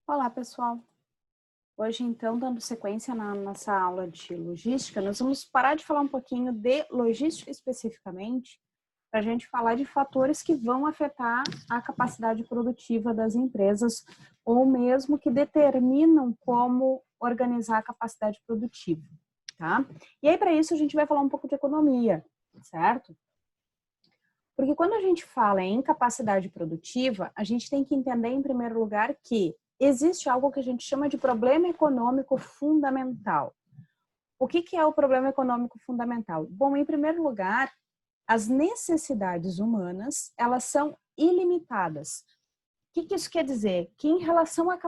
Olá, pessoal. Hoje, então, dando sequência na nossa aula de logística, nós vamos parar de falar um pouquinho de logística especificamente, para a gente falar de fatores que vão afetar a capacidade produtiva das empresas ou mesmo que determinam como organizar a capacidade produtiva, tá? E aí, para isso, a gente vai falar um pouco de economia, certo? Porque quando a gente fala em capacidade produtiva, a gente tem que entender, em primeiro lugar, que existe algo que a gente chama de problema econômico fundamental. O que é o problema econômico fundamental? Bom, em primeiro lugar, as necessidades humanas, elas são ilimitadas. O que isso quer dizer? Que em relação a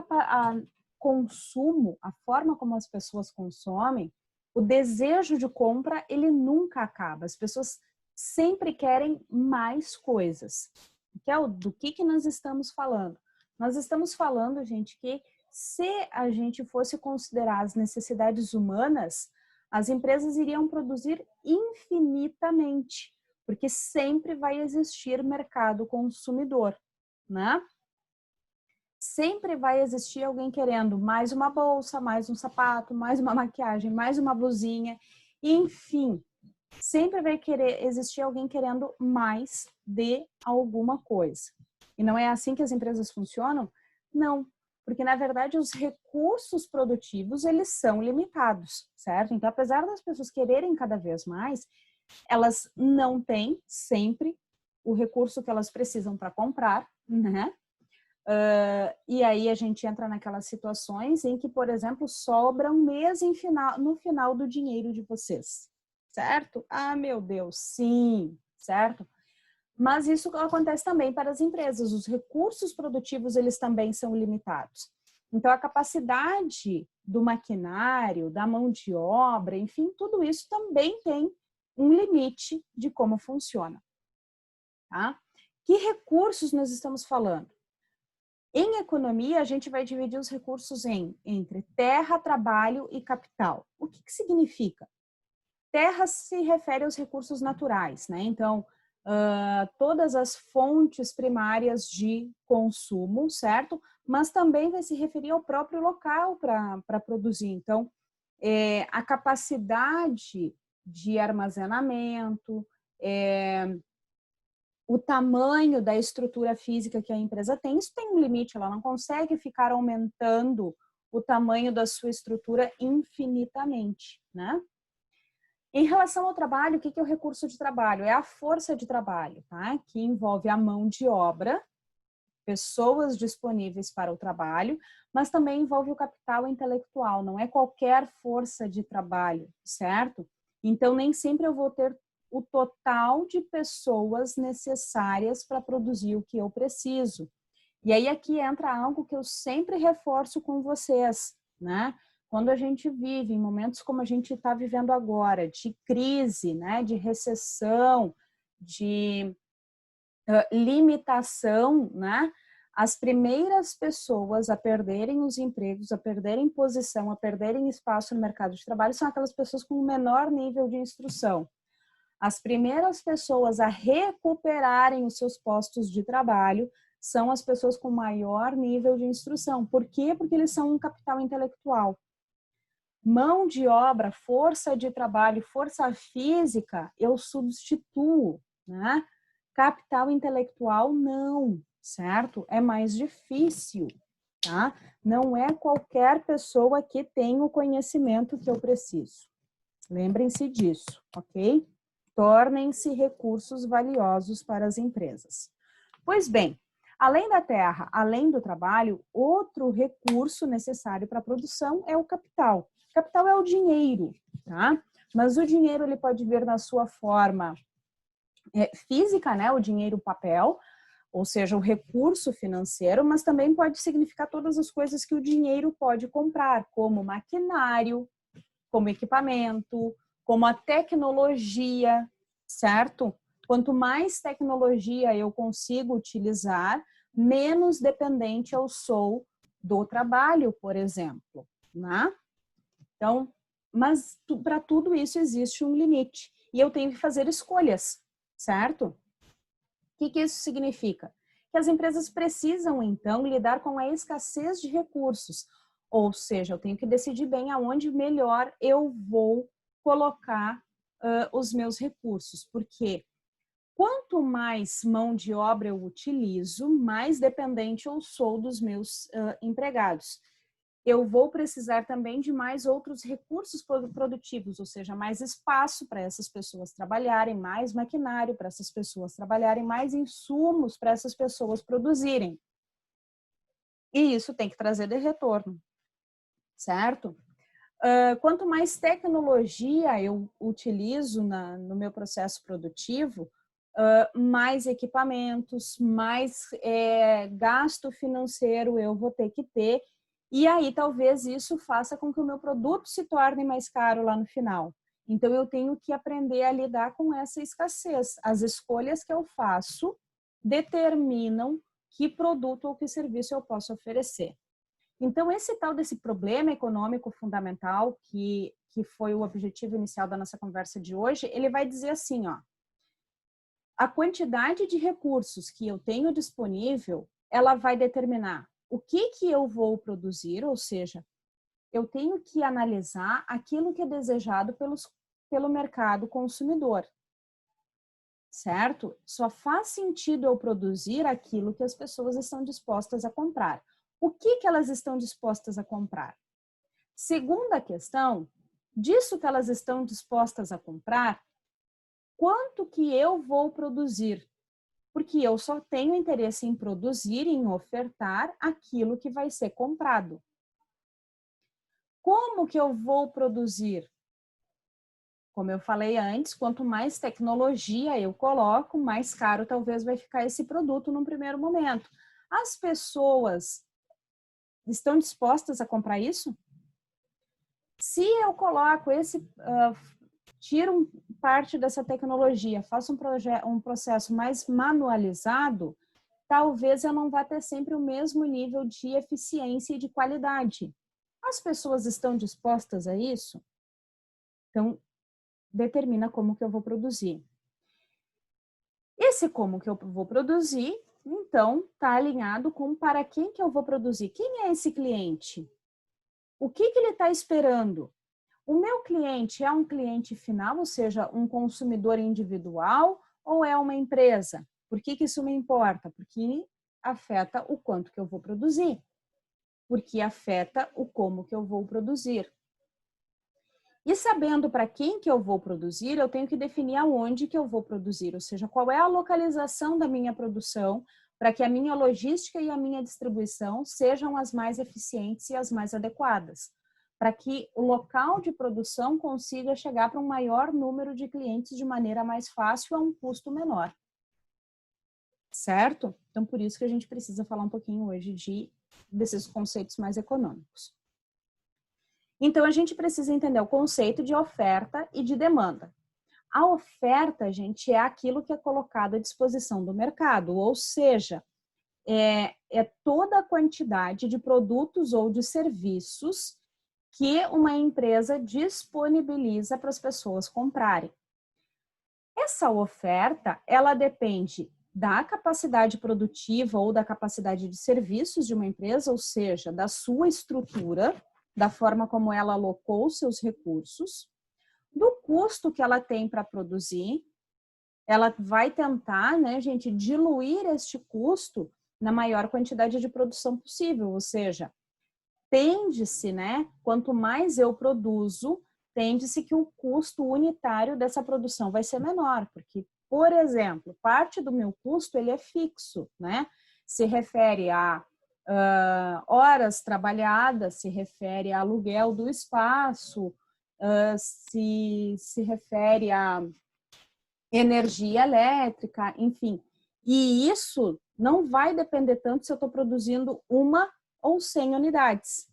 consumo, a forma como as pessoas consomem, o desejo de compra, ele nunca acaba. As pessoas sempre querem mais coisas. Do que nós estamos falando? Nós estamos falando, gente, que se a gente fosse considerar as necessidades humanas, as empresas iriam produzir infinitamente, porque sempre vai existir mercado consumidor, né? Sempre vai existir alguém querendo mais uma bolsa, mais um sapato, mais uma maquiagem, mais uma blusinha, enfim, sempre vai existir alguém querendo mais de alguma coisa. E não é assim que as empresas funcionam? Não, porque na verdade os recursos produtivos, eles são limitados, certo? Então, apesar das pessoas quererem cada vez mais, elas não têm sempre o recurso que elas precisam para comprar, né? E aí a gente entra naquelas situações em que, por exemplo, sobra um mês no final do dinheiro de vocês, certo? Ah, meu Deus, sim, certo? Mas isso acontece também para as empresas. Os recursos produtivos, eles também são limitados. Então, a capacidade do maquinário, da mão de obra, enfim, tudo isso também tem um limite de como funciona, tá? Que recursos nós estamos falando? Em economia, a gente vai dividir os recursos entre terra, trabalho e capital. O que significa? Terra se refere aos recursos naturais, né? Então, todas as fontes primárias de consumo, certo? Mas também vai se referir ao próprio local para produzir. Então, a capacidade de armazenamento, o tamanho da estrutura física que a empresa tem, isso tem um limite, ela não consegue ficar aumentando o tamanho da sua estrutura infinitamente, né? Em relação ao trabalho, o que é o recurso de trabalho? É a força de trabalho, tá? Que envolve a mão de obra, pessoas disponíveis para o trabalho, mas também envolve o capital intelectual, não é qualquer força de trabalho, certo? Então, nem sempre eu vou ter o total de pessoas necessárias para produzir o que eu preciso. E aí aqui entra algo que eu sempre reforço com vocês, né? Quando a gente vive em momentos como a gente está vivendo agora, de crise, né? De recessão, de limitação, né? As primeiras pessoas a perderem os empregos, a perderem posição, a perderem espaço no mercado de trabalho são aquelas pessoas com menor nível de instrução. As primeiras pessoas a recuperarem os seus postos de trabalho são as pessoas com maior nível de instrução. Por quê? Porque eles são um capital intelectual. Mão de obra, força de trabalho, força física, eu substituo, né? Capital intelectual, não, certo? É mais difícil, tá? Não é qualquer pessoa que tem o conhecimento que eu preciso. Lembrem-se disso, ok? Tornem-se recursos valiosos para as empresas. Pois bem, além da terra, além do trabalho, outro recurso necessário para a produção é o capital. O capital é o dinheiro, tá? Mas o dinheiro ele pode vir na sua forma física, né? O dinheiro papel, ou seja, o recurso financeiro, mas também pode significar todas as coisas que o dinheiro pode comprar, como maquinário, como equipamento, como a tecnologia, certo? Quanto mais tecnologia eu consigo utilizar, menos dependente eu sou do trabalho, por exemplo, né? Então, mas para tudo isso existe um limite e eu tenho que fazer escolhas, certo? O que isso significa? que as empresas precisam, então, lidar com a escassez de recursos. Ou seja, eu tenho que decidir bem aonde melhor eu vou colocar os meus recursos, porque quanto mais mão de obra eu utilizo, mais dependente eu sou dos meus empregados. Eu vou precisar também de mais outros recursos produtivos, ou seja, mais espaço para essas pessoas trabalharem, mais maquinário para essas pessoas trabalharem, mais insumos para essas pessoas produzirem. E isso tem que trazer de retorno, certo? Quanto mais tecnologia eu utilizo no meu processo produtivo, mais equipamentos, mais gasto financeiro eu vou ter que ter, e aí talvez isso faça com que o meu produto se torne mais caro lá no final. Então eu tenho que aprender a lidar com essa escassez. As escolhas que eu faço determinam que produto ou que serviço eu posso oferecer. Então, esse tal desse problema econômico fundamental, que foi o objetivo inicial da nossa conversa de hoje, ele vai dizer assim, ó, a quantidade de recursos que eu tenho disponível, ela vai determinar o que eu vou produzir, ou seja, eu tenho que analisar aquilo que é desejado pelo mercado consumidor, certo? Só faz sentido eu produzir aquilo que as pessoas estão dispostas a comprar. O que elas estão dispostas a comprar? Segunda questão, disso que elas estão dispostas a comprar, quanto que eu vou produzir? Porque eu só tenho interesse em produzir, em ofertar aquilo que vai ser comprado. Como que eu vou produzir? Como eu falei antes, quanto mais tecnologia eu coloco, mais caro talvez vai ficar esse produto num primeiro momento. As pessoas estão dispostas a comprar isso? Se eu coloco tiro parte dessa tecnologia, faço um processo mais manualizado, talvez eu não vá ter sempre o mesmo nível de eficiência e de qualidade. As pessoas estão dispostas a isso? Então, determina como que eu vou produzir. Esse como que eu vou produzir, então, está alinhado com para quem que eu vou produzir. Quem é esse cliente? O que ele está esperando? O meu cliente é um cliente final, ou seja, um consumidor individual, ou é uma empresa? Por que isso me importa? Porque afeta o quanto que eu vou produzir. Porque afeta o como que eu vou produzir. E sabendo para quem que eu vou produzir, eu tenho que definir aonde que eu vou produzir, ou seja, qual é a localização da minha produção para que a minha logística e a minha distribuição sejam as mais eficientes e as mais adequadas, para que o local de produção consiga chegar para um maior número de clientes de maneira mais fácil a um custo menor. Certo? Então, por isso que a gente precisa falar um pouquinho hoje desses conceitos mais econômicos. Então, a gente precisa entender o conceito de oferta e de demanda. A oferta, gente, é aquilo que é colocado à disposição do mercado, ou seja, é toda a quantidade de produtos ou de serviços que uma empresa disponibiliza para as pessoas comprarem. Essa oferta, ela depende da capacidade produtiva ou da capacidade de serviços de uma empresa, ou seja, da sua estrutura, da forma como ela alocou seus recursos, do custo que ela tem para produzir. Ela vai tentar, né, gente, diluir este custo na maior quantidade de produção possível, ou seja, tende-se, né, quanto mais eu produzo, tende-se que o custo unitário dessa produção vai ser menor, porque, por exemplo, parte do meu custo ele é fixo, né, se refere a horas trabalhadas, se refere a aluguel do espaço, se refere a energia elétrica, enfim. E isso não vai depender tanto se eu estou produzindo 1 ou 100 unidades.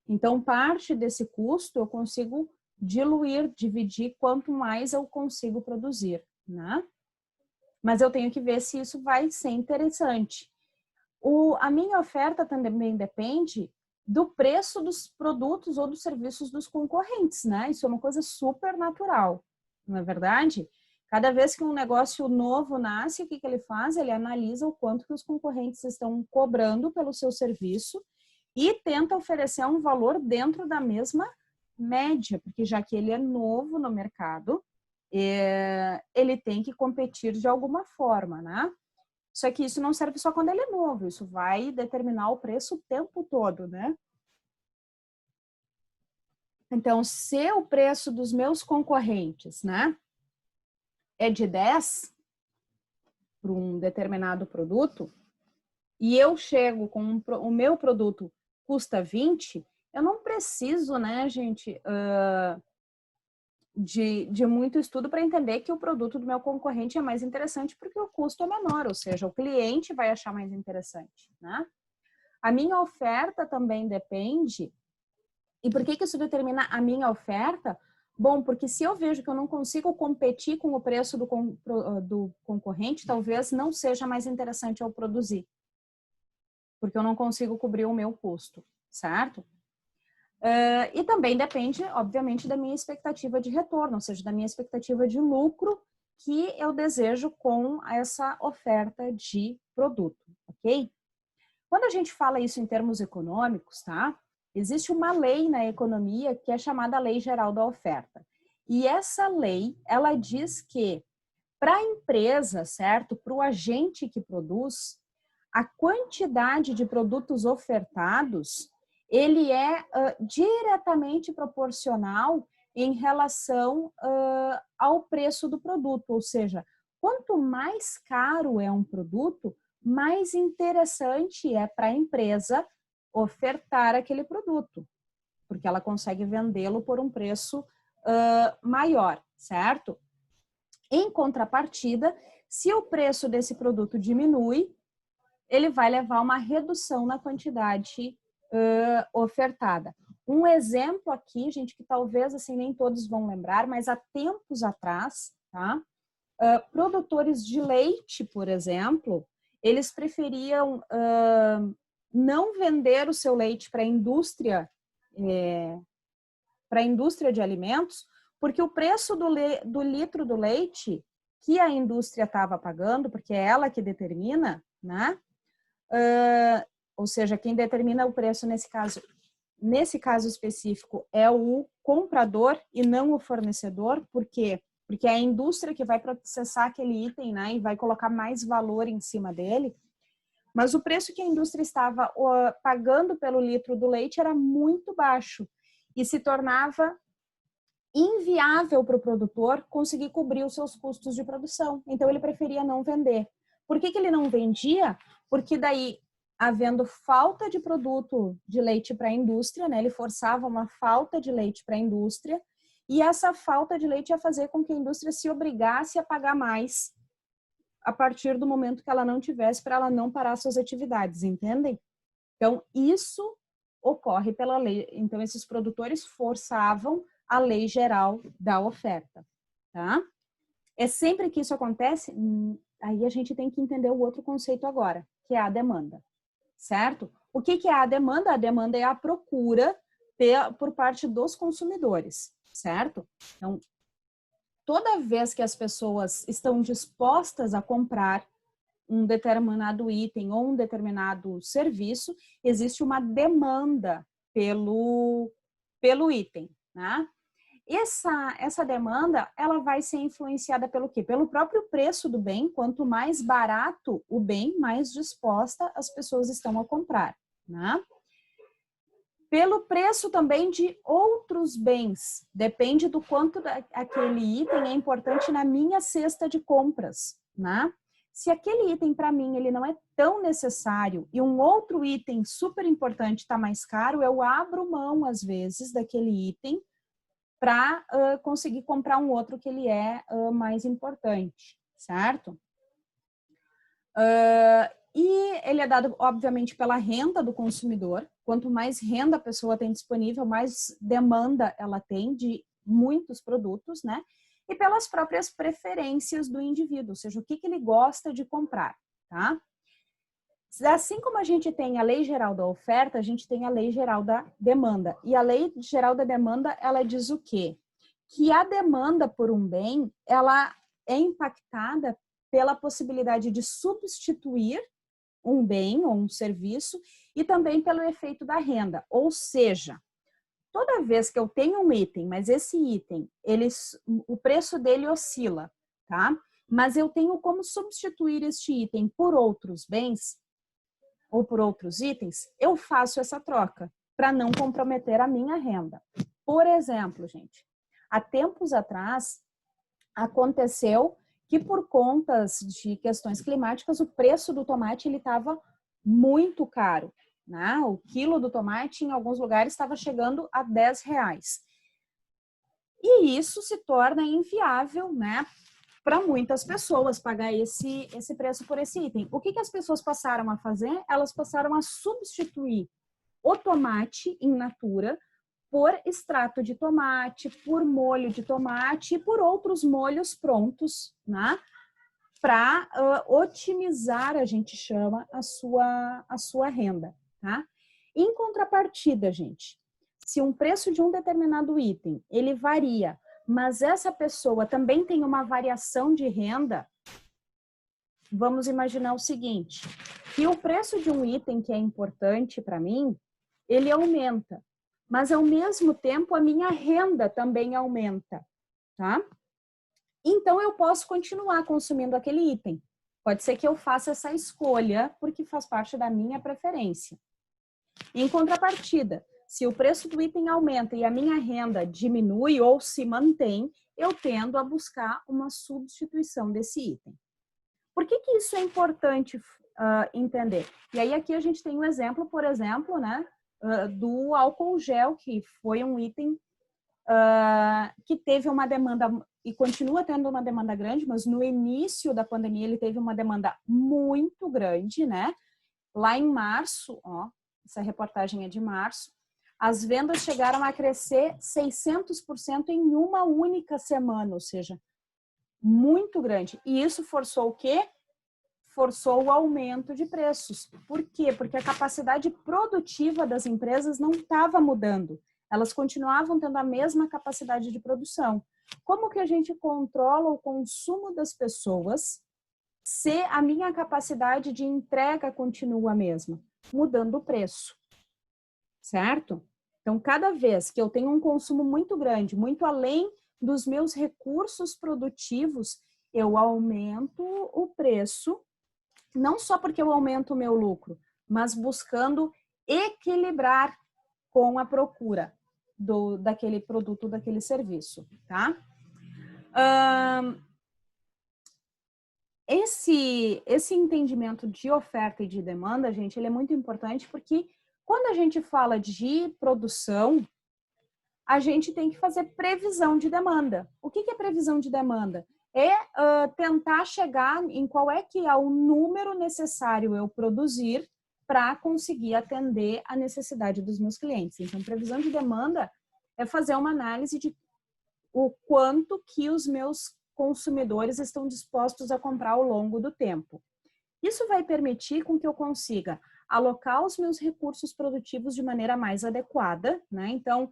Então, parte desse custo eu consigo diluir, dividir quanto mais eu consigo produzir, né? Mas eu tenho que ver se isso vai ser interessante. A minha oferta também depende do preço dos produtos ou dos serviços dos concorrentes, né? Isso é uma coisa super natural, não é verdade? Cada vez que um negócio novo nasce, o que ele faz? Ele analisa o quanto que os concorrentes estão cobrando pelo seu serviço e tenta oferecer um valor dentro da mesma média, porque já que ele é novo no mercado, ele tem que competir de alguma forma, né? Só que isso não serve só quando ele é novo, isso vai determinar o preço o tempo todo, né? Então, se o preço dos meus concorrentes, né, é de 10 para um determinado produto, e eu chego com o meu produto custa 20, eu não preciso, né, gente, de muito estudo para entender que o produto do meu concorrente é mais interessante porque o custo é menor, ou seja, o cliente vai achar mais interessante, né? A minha oferta também depende. E por que isso determina a minha oferta? Bom, porque se eu vejo que eu não consigo competir com o preço do concorrente, talvez não seja mais interessante eu produzir, porque eu não consigo cobrir o meu custo, certo? E também depende, obviamente, da minha expectativa de retorno, ou seja, da minha expectativa de lucro que eu desejo com essa oferta de produto, ok? Quando a gente fala isso em termos econômicos, tá? Existe uma lei na economia que é chamada Lei Geral da Oferta. E essa lei, ela diz que para a empresa, certo? Para o agente que produz, a quantidade de produtos ofertados, ele é diretamente proporcional em relação ao preço do produto. Ou seja, quanto mais caro é um produto, mais interessante é para a empresa ofertar aquele produto, porque ela consegue vendê-lo por um preço maior, certo? Em contrapartida, se o preço desse produto diminui, ele vai levar a uma redução na quantidade ofertada. Um exemplo aqui, gente, que talvez assim nem todos vão lembrar, mas há tempos atrás, tá? Produtores de leite, por exemplo, eles preferiam não vender o seu leite para a indústria de alimentos, porque o preço do litro do leite que a indústria estava pagando, porque é ela que determina, né? Ou seja, quem determina o preço nesse caso específico é o comprador e não o fornecedor, por quê? Porque é a indústria que vai processar aquele item, né, e vai colocar mais valor em cima dele. Mas o preço que a indústria estava pagando pelo litro do leite era muito baixo e se tornava inviável para o produtor conseguir cobrir os seus custos de produção. Então, ele preferia não vender. Por que ele não vendia? Porque daí, havendo falta de produto de leite para a indústria, né, ele forçava uma falta de leite para a indústria, e essa falta de leite ia fazer com que a indústria se obrigasse a pagar mais a partir do momento que ela não tivesse, para ela não parar suas atividades, entendem? Então, isso ocorre pela lei. Então, esses produtores forçavam a lei geral da oferta, tá? É sempre que isso acontece, aí a gente tem que entender o outro conceito agora, que é a demanda, certo? O que é a demanda? A demanda é a procura por parte dos consumidores, certo? Então, toda vez que as pessoas estão dispostas a comprar um determinado item ou um determinado serviço, existe uma demanda pelo item, né? Essa demanda, ela vai ser influenciada pelo quê? Pelo próprio preço do bem. Quanto mais barato o bem, mais disposta as pessoas estão a comprar, né? Pelo preço também de outros bens. Depende do quanto aquele item é importante na minha cesta de compras, né? Se aquele item para mim ele não é tão necessário e um outro item super importante está mais caro, eu abro mão às vezes daquele item para conseguir comprar um outro que ele é mais importante, certo? E ele é dado, obviamente, pela renda do consumidor. Quanto mais renda a pessoa tem disponível, mais demanda ela tem de muitos produtos, né? E pelas próprias preferências do indivíduo, ou seja, o que ele gosta de comprar, tá? Assim como a gente tem a Lei Geral da Oferta, a gente tem a Lei Geral da Demanda. E a Lei Geral da Demanda, ela diz o quê? Que a demanda por um bem, ela é impactada pela possibilidade de substituir um bem ou um serviço e também pelo efeito da renda. Ou seja, toda vez que eu tenho um item, mas esse item, o preço dele oscila, tá? Mas eu tenho como substituir este item por outros bens ou por outros itens, eu faço essa troca para não comprometer a minha renda. Por exemplo, gente, há tempos atrás aconteceu que por contas de questões climáticas, o preço do tomate ele estava muito caro, né? O quilo do tomate em alguns lugares estava chegando a R$10. E isso se torna inviável, né? Para muitas pessoas pagar esse preço por esse item. O que as pessoas passaram a fazer? Elas passaram a substituir o tomate in natura por extrato de tomate, por molho de tomate e por outros molhos prontos, né? Para otimizar, a gente chama, a sua renda, tá? Em contrapartida, gente, se um preço de um determinado item, ele varia, mas essa pessoa também tem uma variação de renda, vamos imaginar o seguinte, que o preço de um item que é importante para mim, ele aumenta, mas ao mesmo tempo a minha renda também aumenta, tá? Então eu posso continuar consumindo aquele item. Pode ser que eu faça essa escolha porque faz parte da minha preferência. Em contrapartida, se o preço do item aumenta e a minha renda diminui ou se mantém, eu tendo a buscar uma substituição desse item. Por que isso é importante entender? E aí aqui a gente tem um exemplo, por exemplo, né, do álcool gel, que foi um item que teve uma demanda e continua tendo uma demanda grande, mas no início da pandemia ele teve uma demanda muito grande, né? Lá em março, ó, essa reportagem é de março, as vendas chegaram a crescer 600% em uma única semana, ou seja, muito grande. E isso forçou o quê? Forçou o aumento de preços. Por quê? Porque a capacidade produtiva das empresas não estava mudando. Elas continuavam tendo a mesma capacidade de produção. Como que a gente controla o consumo das pessoas se a minha capacidade de entrega continua a mesma? Mudando o preço, certo? Então, cada vez que eu tenho um consumo muito grande, muito além dos meus recursos produtivos, eu aumento o preço, não só porque eu aumento o meu lucro, mas buscando equilibrar com a procura daquele produto, daquele serviço, tá? Esse entendimento de oferta e de demanda, gente, ele é muito importante porque quando a gente fala de produção, a gente tem que fazer previsão de demanda. O que é previsão de demanda? É tentar chegar em qual é que é o número necessário eu produzir para conseguir atender a necessidade dos meus clientes. Então, previsão de demanda é fazer uma análise de o quanto que os meus consumidores estão dispostos a comprar ao longo do tempo. Isso vai permitir com que eu consiga alocar os meus recursos produtivos de maneira mais adequada, né? Então,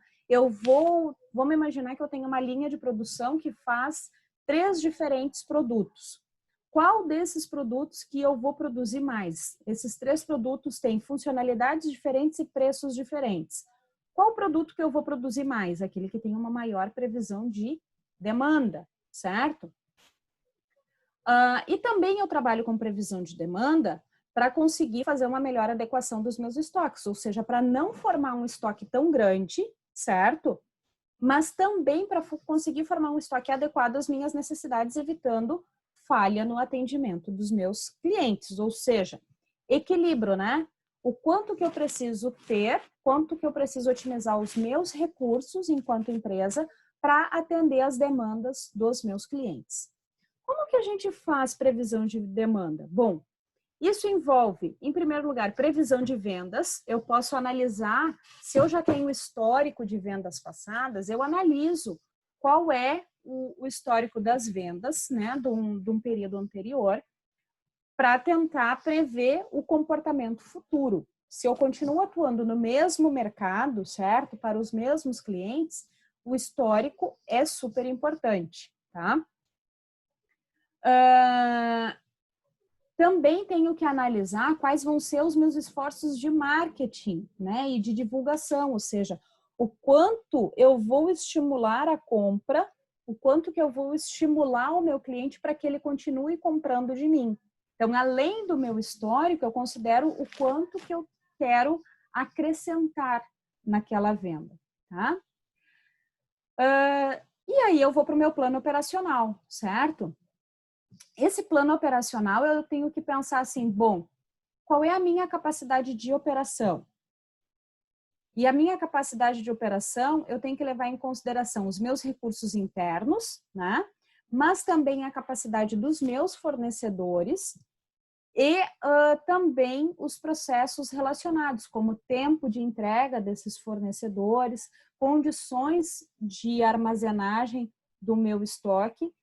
vamos imaginar que eu tenho uma linha de produção que faz 3 diferentes produtos. Qual desses produtos que eu vou produzir mais? Esses 3 produtos têm funcionalidades diferentes e preços diferentes. Qual produto que eu vou produzir mais? Aquele que tem uma maior previsão de demanda, certo? E também eu trabalho com previsão de demanda para conseguir fazer uma melhor adequação dos meus estoques, ou seja, para não formar um estoque tão grande, certo? Mas também para conseguir formar um estoque adequado às minhas necessidades, evitando falha no atendimento dos meus clientes, ou seja, equilíbrio, né? O quanto que eu preciso ter, quanto que eu preciso otimizar os meus recursos enquanto empresa para atender as demandas dos meus clientes. Como que a gente faz previsão de demanda? Bom, isso envolve, em primeiro lugar, previsão de vendas. Eu posso analisar, se eu já tenho histórico de vendas passadas, eu analiso qual é o histórico das vendas, né, de um período anterior, para tentar prever o comportamento futuro. Se eu continuo atuando no mesmo mercado, certo? Para os mesmos clientes, o histórico é super importante, tá? Também tenho que analisar quais vão ser os meus esforços de marketing, né, e de divulgação, ou seja, o quanto eu vou estimular a compra, o quanto que eu vou estimular o meu cliente para que ele continue comprando de mim. Então, além do meu histórico, eu considero o quanto que eu quero acrescentar naquela venda, tá? E aí eu vou para o meu plano operacional, certo? Esse plano operacional eu tenho que pensar assim, bom, qual é a minha capacidade de operação? E a minha capacidade de operação, eu tenho que levar em consideração os meus recursos internos, né? Mas também a capacidade dos meus fornecedores e também os processos relacionados, como tempo de entrega desses fornecedores, condições de armazenagem do meu estoque,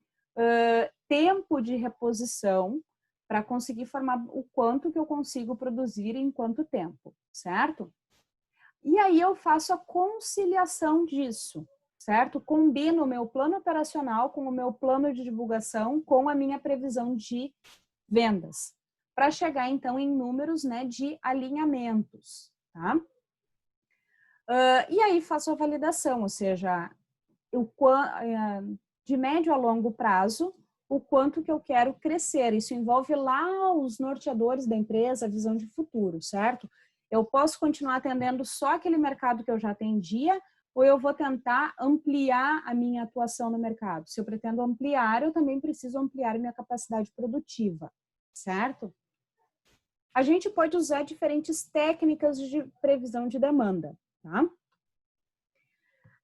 tempo de reposição, para conseguir formar o quanto que eu consigo produzir em quanto tempo, certo? E aí eu faço a conciliação disso, certo? Combino o meu plano operacional com o meu plano de divulgação, com a minha previsão de vendas, para chegar então em números, né, de alinhamentos, tá? E aí faço a validação, ou seja, de médio a longo prazo, o quanto que eu quero crescer. Isso envolve lá os norteadores da empresa, a visão de futuro, certo? Eu posso continuar atendendo só aquele mercado que eu já atendia, ou eu vou tentar ampliar a minha atuação no mercado. Se eu pretendo ampliar, eu também preciso ampliar a minha capacidade produtiva, certo? A gente pode usar diferentes técnicas de previsão de demanda, tá?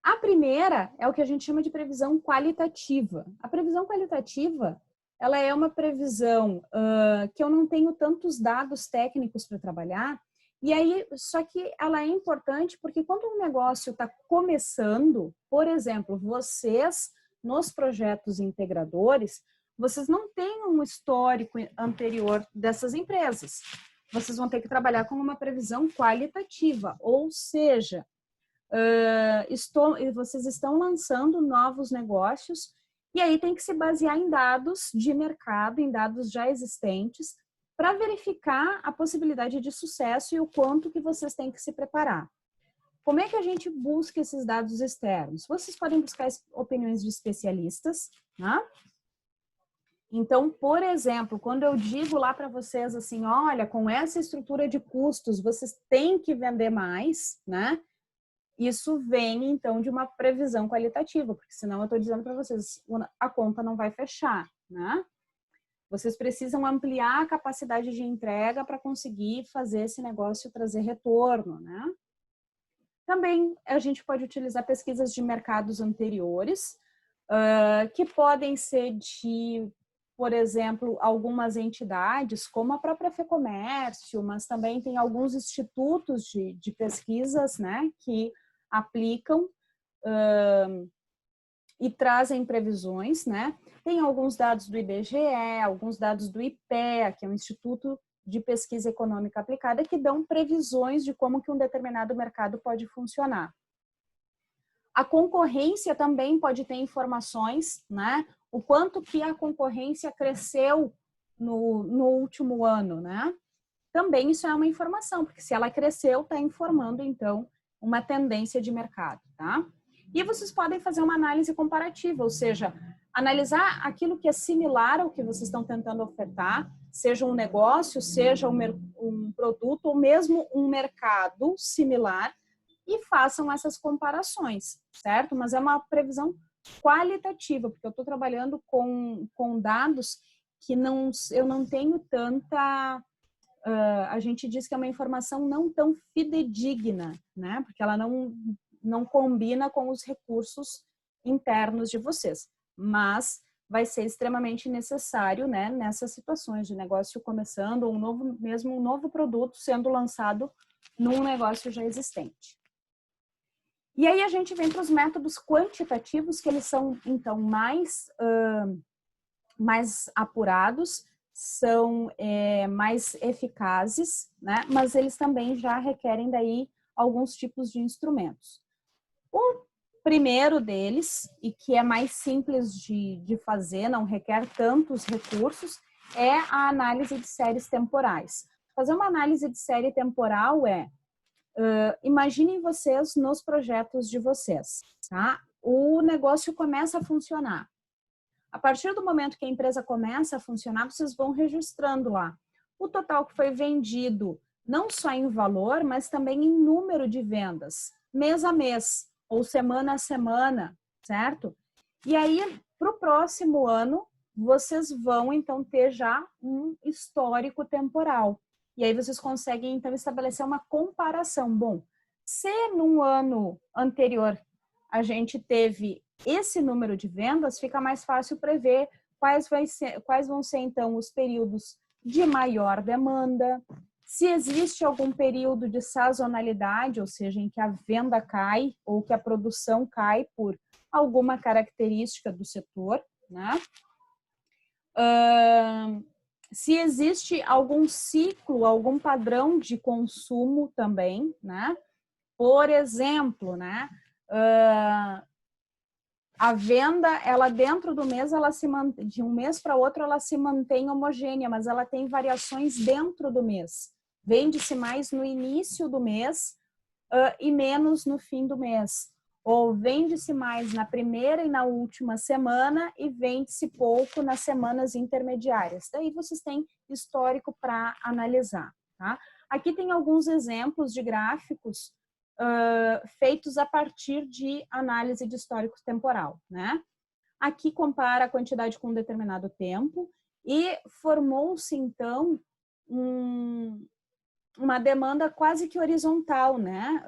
A primeira é o que a gente chama de previsão qualitativa. A previsão qualitativa, ela é uma previsão que eu não tenho tantos dados técnicos para trabalhar, e aí, só que ela é importante porque quando um negócio está começando, por exemplo, vocês, nos projetos integradores, vocês não têm um histórico anterior dessas empresas. Vocês vão ter que trabalhar com uma previsão qualitativa, ou seja, vocês estão lançando novos negócios e aí tem que se basear em dados de mercado, em dados já existentes, para verificar a possibilidade de sucesso e o quanto que vocês têm que se preparar. Como é que a gente busca esses dados externos? Vocês podem buscar opiniões de especialistas, né? Então, por exemplo, quando eu digo lá para vocês assim, olha, com essa estrutura de custos, vocês têm que vender mais, né? Isso vem, então, de uma previsão qualitativa, porque senão eu estou dizendo para vocês, a conta não vai fechar, né? Vocês precisam ampliar a capacidade de entrega para conseguir fazer esse negócio trazer retorno, né? Também a gente pode utilizar pesquisas de mercados anteriores, que podem ser de, por exemplo, algumas entidades, como a própria FEComércio, mas também tem alguns institutos de pesquisas, né, que aplicam e trazem previsões, né? Tem alguns dados do IBGE, alguns dados do IPEA, que é um Instituto de Pesquisa Econômica Aplicada, que dão previsões de como que um determinado mercado pode funcionar. A concorrência também pode ter informações, né? O quanto que a concorrência cresceu no último ano, né? Também isso é uma informação, porque se ela cresceu, está informando, então, uma tendência de mercado, tá? E vocês podem fazer uma análise comparativa, ou seja, analisar aquilo que é similar ao que vocês estão tentando ofertar, seja um negócio, seja um produto, ou mesmo um mercado similar, e façam essas comparações, certo? Mas é uma previsão qualitativa, porque eu estou trabalhando com dados que eu não tenho tanta... a gente diz que é uma informação não tão fidedigna, né? Porque ela não combina com os recursos internos de vocês. Mas vai ser extremamente necessário, né? Nessas situações de negócio começando, mesmo um novo produto sendo lançado num negócio já existente. E aí a gente vem para os métodos quantitativos, que eles são, então, mais apurados, são mais eficazes, né? Mas eles também já requerem daí alguns tipos de instrumentos. O primeiro deles, e que é mais simples de fazer, não requer tantos recursos, é a análise de séries temporais. Fazer uma análise de série temporal imaginem vocês nos projetos de vocês, tá? O negócio começa a funcionar. A partir do momento que a empresa começa a funcionar, vocês vão registrando lá o total que foi vendido, não só em valor, mas também em número de vendas, mês a mês ou semana a semana, certo? E aí, para o próximo ano, vocês vão, então, ter já um histórico temporal. E aí vocês conseguem, então, estabelecer uma comparação. Bom, se num ano anterior a gente teve esse número de vendas, fica mais fácil prever quais vão ser, então, os períodos de maior demanda, se existe algum período de sazonalidade, ou seja, em que a venda cai ou que a produção cai por alguma característica do setor, né? Se existe algum ciclo, algum padrão de consumo também, né? Por exemplo, né? A venda, ela dentro do mês, ela se mantém, de um mês para outro, ela se mantém homogênea, mas ela tem variações dentro do mês. Vende-se mais no início do mês e menos no fim do mês. Ou vende-se mais na primeira e na última semana e vende-se pouco nas semanas intermediárias. Daí vocês têm histórico para analisar, tá? Aqui tem alguns exemplos de gráficos feitos a partir de análise de histórico temporal, né? Aqui compara a quantidade com um determinado tempo e formou-se, então, uma demanda quase que horizontal, né?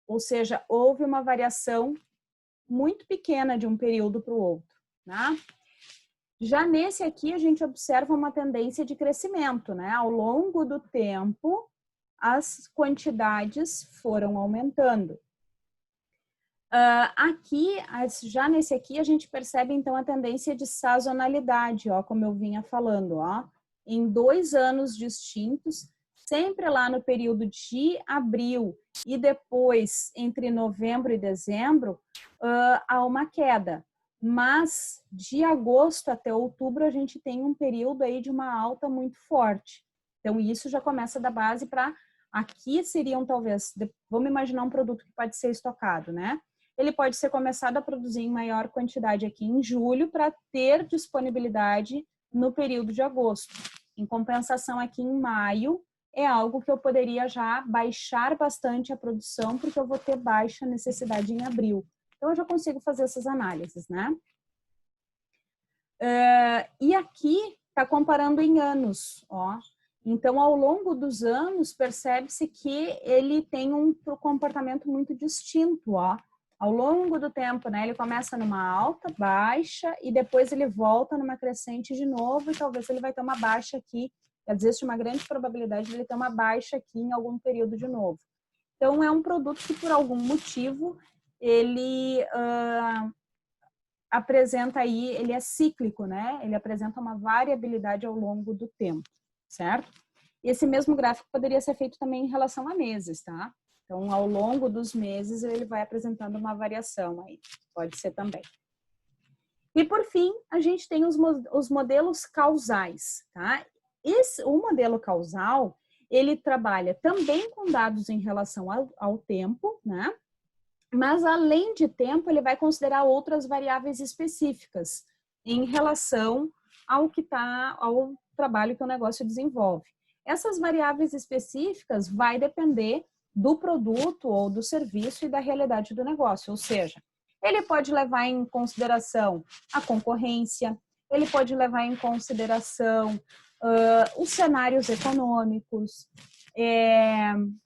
Ou seja, houve uma variação muito pequena de um período para o outro, né? Já nesse aqui, a gente observa uma tendência de crescimento, né? Ao longo do tempo, as quantidades foram aumentando. Já nesse aqui, a gente percebe, então, a tendência de sazonalidade, ó, como eu vinha falando, ó, em 2 anos distintos, sempre lá no período de abril e depois entre novembro e dezembro, há uma queda. Mas de agosto até outubro, a gente tem um período aí de uma alta muito forte. Então, isso já começa a dar base para... Aqui seriam, talvez, vamos imaginar um produto que pode ser estocado, né? Ele pode ser começado a produzir em maior quantidade aqui em julho para ter disponibilidade no período de agosto. Em compensação, aqui em maio, é algo que eu poderia já baixar bastante a produção, porque eu vou ter baixa necessidade em abril. Então, eu já consigo fazer essas análises, né? E aqui está comparando em anos, ó. Então, ao longo dos anos, percebe-se que ele tem um comportamento muito distinto, ó. Ao longo do tempo, né, ele começa numa alta, baixa, e depois ele volta numa crescente de novo, e talvez ele vai ter uma baixa aqui. Existe uma grande probabilidade de ele ter uma baixa aqui em algum período de novo. Então, é um produto que, por algum motivo, ele apresenta aí, ele é cíclico, né? Ele apresenta uma variabilidade ao longo do tempo, certo? E esse mesmo gráfico poderia ser feito também em relação a meses, tá? Então, ao longo dos meses, ele vai apresentando uma variação aí, pode ser também. E, por fim, a gente tem os modelos causais, tá? O modelo causal, ele trabalha também com dados em relação ao tempo, né? Mas, além de tempo, ele vai considerar outras variáveis específicas em relação ao trabalho que o negócio desenvolve. Essas variáveis específicas vai depender do produto ou do serviço e da realidade do negócio, ou seja, ele pode levar em consideração a concorrência, ele pode levar em consideração os cenários econômicos,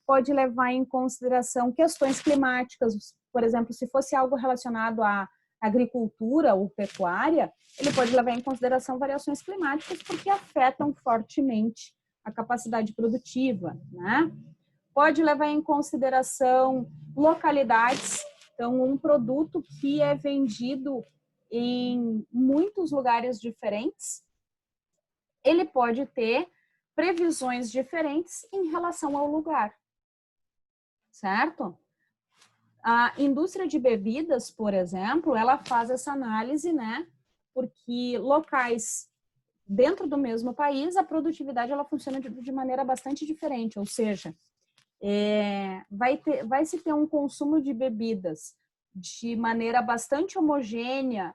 pode levar em consideração questões climáticas, por exemplo, se fosse algo relacionado à agricultura ou pecuária, ele pode levar em consideração variações climáticas porque afetam fortemente a capacidade produtiva, né? Pode levar em consideração localidades, então um produto que é vendido em muitos lugares diferentes, ele pode ter previsões diferentes em relação ao lugar, certo? A indústria de bebidas, por exemplo, ela faz essa análise, né? Porque locais dentro do mesmo país, a produtividade ela funciona de maneira bastante diferente, ou seja, vai se ter um consumo de bebidas de maneira bastante homogênea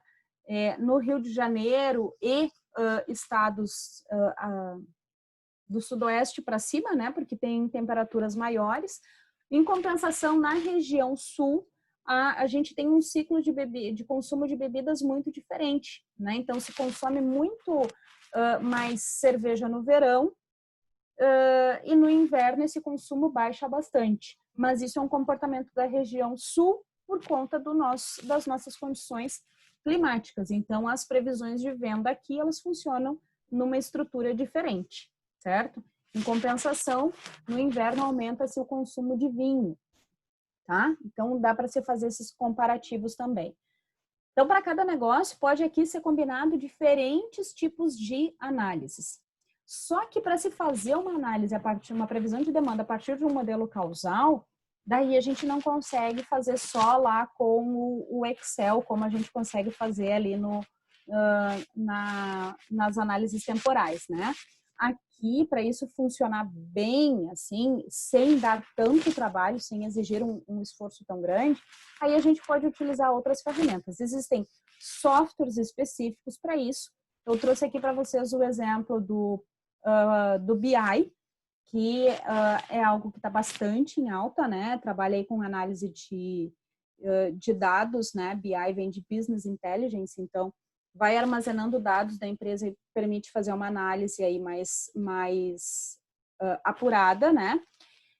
no Rio de Janeiro e estados do sudoeste para cima, né, porque tem temperaturas maiores. Em compensação, na região sul, a gente tem um ciclo de consumo de bebidas muito diferente, né? Então, se consome muito mais cerveja no verão, e no inverno esse consumo baixa bastante. Mas isso é um comportamento da região sul por conta das nossas condições climáticas. Então, as previsões de venda aqui, elas funcionam numa estrutura diferente, certo? Em compensação, no inverno aumenta-se o consumo de vinho, tá? Então, dá para se fazer esses comparativos também. Então, para cada negócio, pode aqui ser combinado diferentes tipos de análises. Só que para se fazer uma análise a partir de uma previsão de demanda a partir de um modelo causal, daí a gente não consegue fazer só lá com o Excel, como a gente consegue fazer ali nas análises temporais, né? Aqui, para isso funcionar bem, assim, sem dar tanto trabalho, sem exigir um esforço tão grande, aí a gente pode utilizar outras ferramentas. Existem softwares específicos para isso. Eu trouxe aqui para vocês o exemplo do BI, que é algo que está bastante em alta, né? Trabalha aí com análise de dados, né? BI vem de Business Intelligence, então vai armazenando dados da empresa e permite fazer uma análise aí mais apurada, né?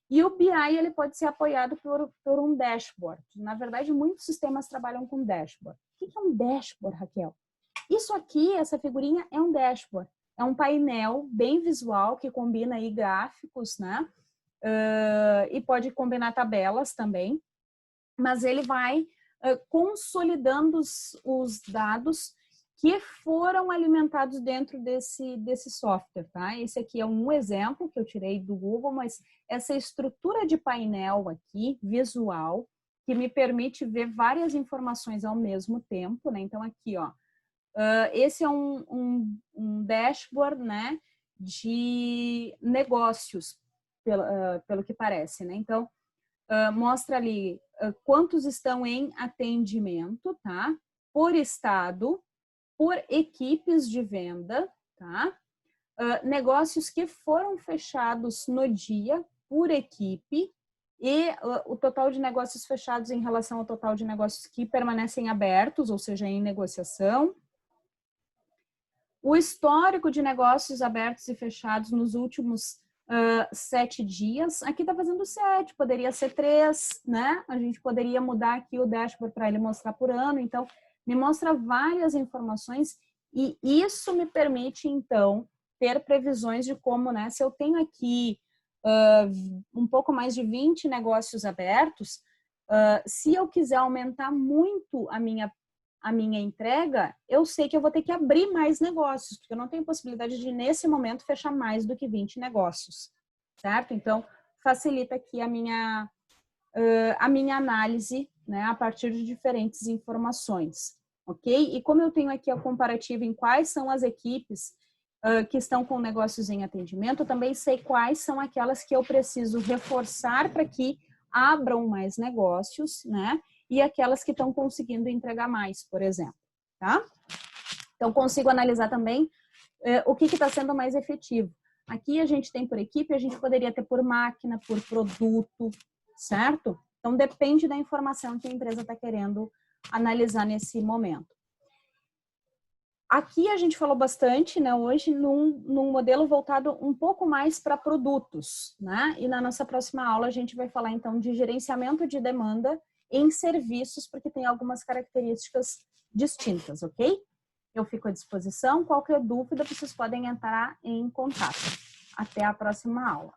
E o BI ele pode ser apoiado por um dashboard. Na verdade, muitos sistemas trabalham com dashboard. O que é um dashboard, Raquel? Isso aqui, essa figurinha, é um dashboard. É um painel bem visual que combina aí gráficos, né? E pode combinar tabelas também. Mas ele vai consolidando os dados que foram alimentados dentro desse software, tá? Esse aqui é um exemplo que eu tirei do Google, mas essa estrutura de painel aqui, visual, que me permite ver várias informações ao mesmo tempo, né? Então, aqui, ó, esse é um dashboard, né, de negócios, pelo que parece, né? Então, mostra ali quantos estão em atendimento, tá? Por estado, por equipes de venda, tá? Negócios que foram fechados no dia por equipe e o total de negócios fechados em relação ao total de negócios que permanecem abertos, ou seja, em negociação. O histórico de negócios abertos e fechados nos últimos 7 dias. Aqui está fazendo 7, poderia ser 3, né? A gente poderia mudar aqui o dashboard para ele mostrar por ano. Então, me mostra várias informações e isso me permite, então, ter previsões de como, né? Se eu tenho aqui um pouco mais de 20 negócios abertos, se eu quiser aumentar muito a minha entrega, eu sei que eu vou ter que abrir mais negócios, porque eu não tenho possibilidade de, nesse momento, fechar mais do que 20 negócios, certo? Então, facilita aqui a minha análise, né, a partir de diferentes informações, ok? E como eu tenho aqui a comparativa em quais são as equipes que estão com negócios em atendimento, eu também sei quais são aquelas que eu preciso reforçar para que abram mais negócios, né? E aquelas que estão conseguindo entregar mais, por exemplo, tá? Então, consigo analisar também o que está sendo mais efetivo. Aqui a gente tem por equipe, a gente poderia ter por máquina, por produto, certo? Então, depende da informação que a empresa está querendo analisar nesse momento. Aqui a gente falou bastante, né, hoje, num modelo voltado um pouco mais para produtos, né? E na nossa próxima aula a gente vai falar, então, de gerenciamento de demanda em serviços, porque tem algumas características distintas, ok? Eu fico à disposição. Qualquer dúvida, vocês podem entrar em contato. Até a próxima aula.